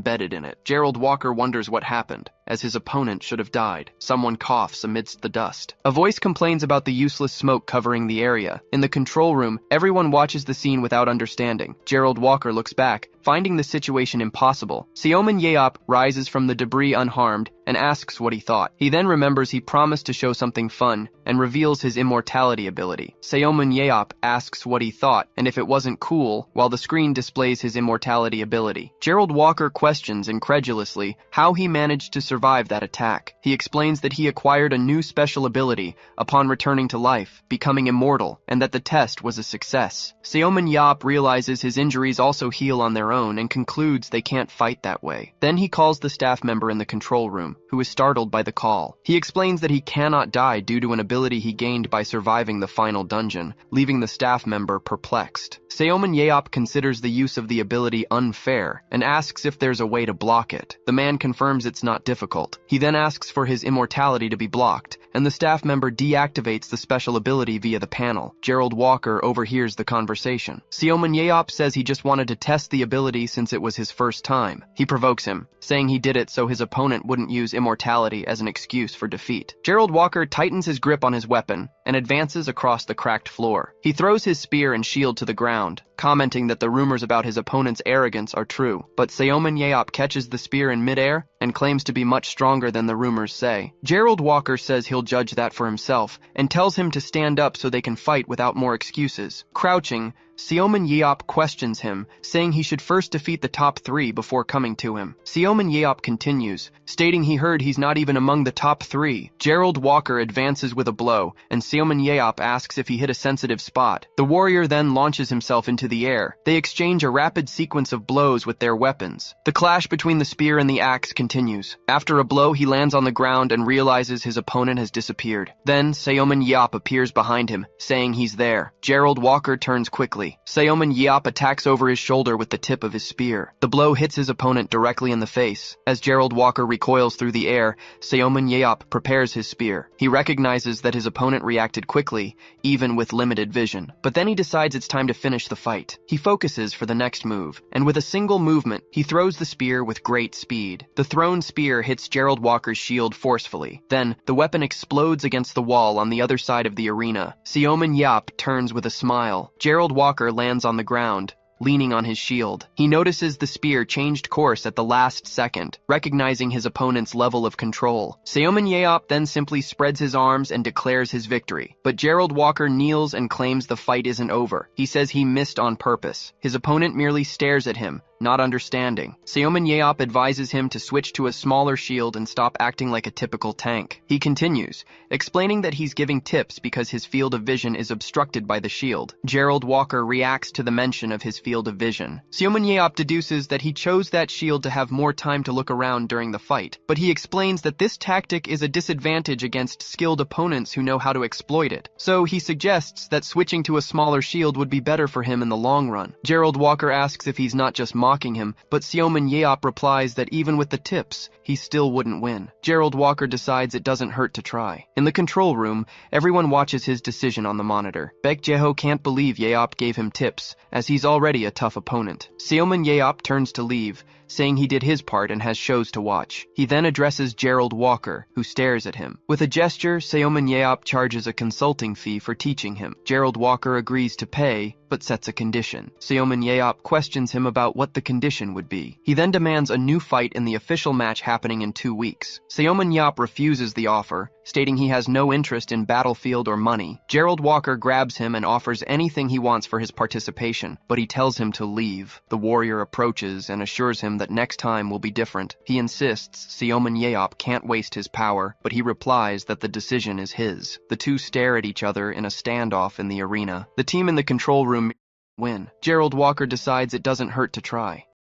embedded in it. Gerald Walker wonders what happened, as his opponent should have died. Someone coughs amidst the dust. A voice complains about the useless smoke covering the area. In the control room, everyone watches the scene without understanding. Gerald Walker looks back, finding the situation impossible. Seomin Yeop rises from the debris unharmed and asks what he thought. He then remembers he promised to show something fun and reveals his immortality ability. Seomin Yeop asks what he thought and if it wasn't cool, while the screen displays his immortality ability. Gerald Walker questions incredulously how he managed to survive that attack. He explains that he acquired a new special ability upon returning to life, becoming immortal, and that the test was a success. Seomin Yeop realizes his injuries also heal on their own and concludes they can't fight that way. Then he calls the staff member in the control room, who is startled by the call. He explains that he cannot die due to an ability he gained by surviving the final dungeon, leaving the staff member perplexed. Seomin Yeop considers the use of the ability unfair and asks if there's a way to block it. The man confirms it's not difficult. He then asks for his immortality to be blocked, and the staff member deactivates the special ability via the panel. Gerald Walker overhears the conversation. Seomin Yeop says he just wanted to test the ability since it was his first time. He provokes him, saying he did it so his opponent wouldn't use immortality as an excuse for defeat. Gerald Walker tightens his grip on his weapon and advances across the cracked floor. He throws his spear and shield to the ground, commenting that the rumors about his opponent's arrogance are true. But Seomin Yeop catches the spear in midair and claims to be much stronger than the rumors say. Gerald Walker says he'll judge that for himself and tells him to stand up so they can fight without more excuses. Crouching, Seomin Yeop questions him, saying he should first defeat the top 3 before coming to him. Seomin Yeop continues, stating he heard he's not even among the top 3. Gerald Walker advances with a blow, and Seomin Yeop asks if he hit a sensitive spot. The warrior then launches himself into the air. They exchange a rapid sequence of blows with their weapons. The clash between the spear and the axe continues. After a blow, he lands on the ground and realizes his opponent has disappeared. Then Seomin Yeop appears behind him, saying he's there. Gerald Walker turns quickly. Seomin Yeop attacks over his shoulder with the tip of his spear. The blow hits his opponent directly in the face. As Gerald Walker recoils through the air, Seomin Yeop prepares his spear. He recognizes that his opponent reacted quickly, even with limited vision. But then he decides it's time to finish the fight. He focuses for the next move, and with a single movement, he throws the spear with great speed. The thrown spear hits Gerald Walker's shield forcefully. Then, the weapon explodes against the wall on the other side of the arena. Seomin Yeop turns with a smile. Gerald Walker lands on the ground, leaning on his shield. He notices the spear changed course at the last second, recognizing his opponent's level of control. Seomin Yeop then simply spreads his arms and declares his victory. But Gerald Walker kneels and claims the fight isn't over. He says he missed on purpose. His opponent merely stares at him, not understanding. Seomin Yeop advises him to switch to a smaller shield and stop acting like a typical tank. He continues, explaining that he's giving tips because his field of vision is obstructed by the shield. Gerald Walker reacts to the mention of his field of vision. Seomin Yeop deduces that he chose that shield to have more time to look around during the fight, but he explains that this tactic is a disadvantage against skilled opponents who know how to exploit it. So he suggests that switching to a smaller shield would be better for him in the long run. Gerald Walker asks if he's not just mocking him, but Seomin Yeop replies that even with the tips, he still wouldn't win. Gerald Walker decides it doesn't hurt to try. In the control room, everyone watches his decision on the monitor. Baek Jae-ho can't believe Yeop gave him tips, as he's already a tough opponent. Seomin Yeop turns to leave, saying he did his part and has shows to watch. He then addresses Gerald Walker, who stares at him. With a gesture, Seomin Yeop charges a consulting fee for teaching him. Gerald Walker agrees to pay, but sets a condition. Seomin Yeop questions him about what the condition would be. He then demands a new fight in the official match happening in 2 weeks. Seomin Yeop refuses the offer, stating he has no interest in battlefield or money. Gerald Walker grabs him and offers anything he wants for his participation, but he tells him to leave. The warrior approaches and assures him that next time will be different. He insists Seomin Yeop can't waste his power, but he replies that the decision is his. The two stare at each other in a standoff in the arena. The team in the control room win. Gerald Walker decides it doesn't hurt to try.